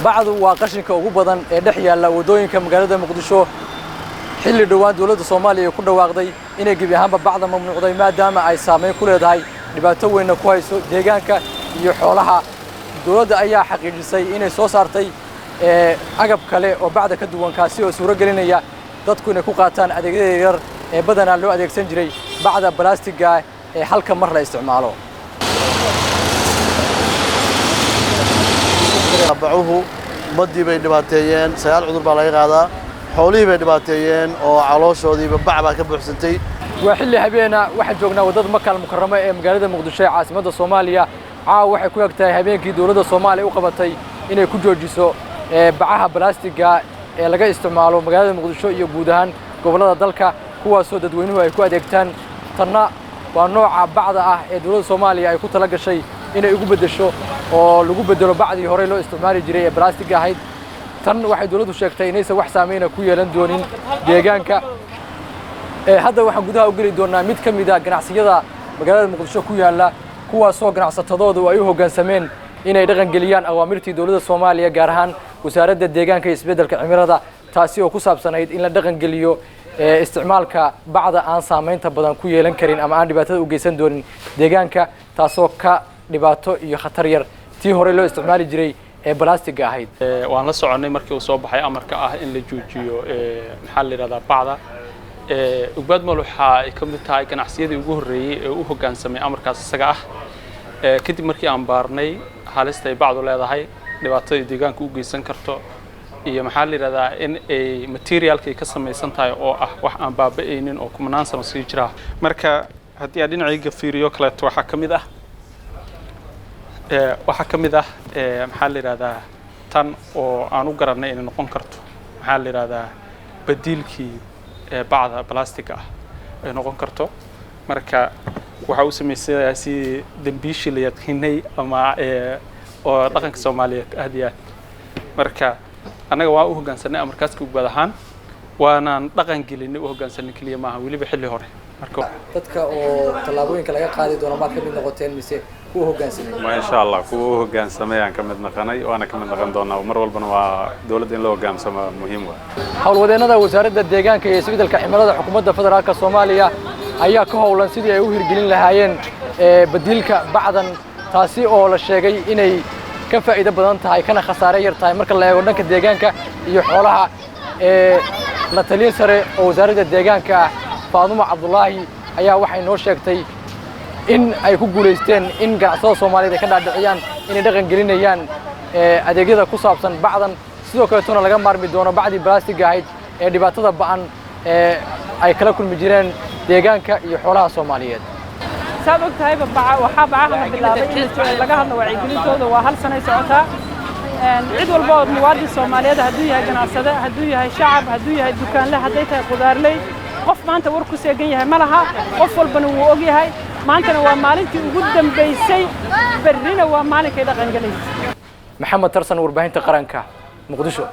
bacdu waa qashinka ugu badan ee dhex yaalla wadooyinka magaalada Muqdisho xilli dhawaan dawladda Soomaaliya ku dhawaaqday inay gebi ahaanba bacda mamnuucday maadaama ay saameyn ku leedahay dhibaato weyn ku hayso deegaanka iyo xoolaha. dawladda ayaa xaqiijisay inay soo saartay agab kale oo bacda ka duwan kaasi oo suuro gelinaya dadku inay ku qaataan adeegyada yar ee badanaa loo adeegsan jiray bacda balaastigga ee halka mar la isticmaalo. bacuhu badii bay dhibaateeyeen sagaal cudur baa laga qaadaa xoolihii bay dhibaateeyeen oo calooshoodiiba bac baa ka buuxsantay. waa xilli habeena waxaan joognaa wadada Makal Mukarrama ee magaalada Muqdisho ee caasimadda Soomaaliya. waxay ku egtahay habeenkii dawladda Soomaaliya u qabatay inay ku joojiso bacaha balaastigga ee laga isticmaalo magaalada Muqdisho iyo guud ahaan gobollada dalka kuwaasoo dadweynuhu ay ku adeegtaan. tanna waa nooca bacda ah ee dawladda Soomaaliya ay ku tala gashay inay ugu bedesho oo lagu bedelo bacdii hore loo isticmaali jiray ee balaastigga ahayd. tan waxay dawladdu sheegtay inaysan wax saameyn ku yeelan doonin deegaanka. hadda waxaan gudaha u geli doonaa mid ka mid ah ganacsiyada magaalada Muqdisho ku yaala kuwaasoo ganacsatadoodu ay u hoggaansameen inay dhaqan geliyaan awaamirtii dawladda Soomaaliya gaar ahaan wasaaradda deegaanka iyo isbeddelka cimilada taasi oo ku saabsanayd in la dhaqan geliyo isticmaalka bacda aan saameynta badan ku yeelan karin ama aan dhibaatada u geysan doonin deegaanka taasoo ka dhibaato iyo khatar yar tii hore loo isticmaali jiray ee balaastigga ahayd. waan la soconay markii uu soo baxay amarka ah in la joojiyo maxaa la yiraahdaa bacda. Ugbaad Mall waxa ay ka mid tahay ganacsiyadii ugu horreeyay ee u hoggaansamay amarkaas isaga ah. kadib markii aan baarnay halista ay bacdu leedahay dhibaatada deegaanka u geysan karto iyo maxaa la yiraahdaa in ay materialka ay ka samaysan tahay oo ah wax aan baaba'aynin oo kumanaan sano sii jira. marka haddii aan dhinacayga fiiriyo kaleeto waxaa ka mid ah maxaa la yiraahdaa tan oo aan u garanay inay noqon karto maxaa la yiraahdaa badiilkii bacda balaastigga ah ay noqon karto. marka waxa uu sameeyay si dambiishii la yaqaanay ama oo dhaqanka Soomaaliyeed aad iyo aad. marka anaga waa u hoggaansanay amarkaas ku guud ahaan waanaan dhaqan gelinay u hoggaansanay kaliya maaha waliba xilli hore. marka dadka oo talaabooyinka laga qaadi doono ma ka mid noqoteen mise ku hoggaansamay ma insha Allah ku hoggaansamay aan ka mid noqonay waana ka mid noqon doonaa mar walbana waa dawladda in loo hoggaansamo muhiim ah. howlwadeennada wasaaradda deegaanka iyo isbeddelka cimilada xukuumadda federaalka Soomaaliya ayaa ka howlan sidii ay u hirgelin lahaayeen badiilka bacdan taasi oo la sheegay inay ka faa'iido badan tahay kana khasaare yar tahay marka la eego dhanka deegaanka iyo xoolaha. la taliye sare oo wasaaradda deegaanka Faadumo Cabdullaahi ayaa waxay noo sheegtay in ay ku guuleysteen in ganacsatada Soomaaliyeed ay ka dhaadhiciyaan inay dhaqan gelinayaan adeegyada ku saabsan bacdan sidoo kale toona laga maarmi doono bacdii balaastigga ahayd ee dhibaatada ba'an ay kala kulmi jireen deegaanka iyo xoolaha Soomaaliyeed. saad ogtahay waxa bacaha bilaabay in laga hadlo wacyigelintooda waa hal sano socota. cid walba oo muwaadin Soomaaliyeed hadduu yahay ganacsade hadduu yahay shacab hadduu yahay dukaanle hadday tahay qudaarley qof maanta war ku seegan yahay ma laha qof walbana wuu og yahay maantana waa maalintii ugu dambeysay berrina waa maalinkay dhaqan galaysa. Maxamed Tarsan warbaahinta qaranka Muqdisho.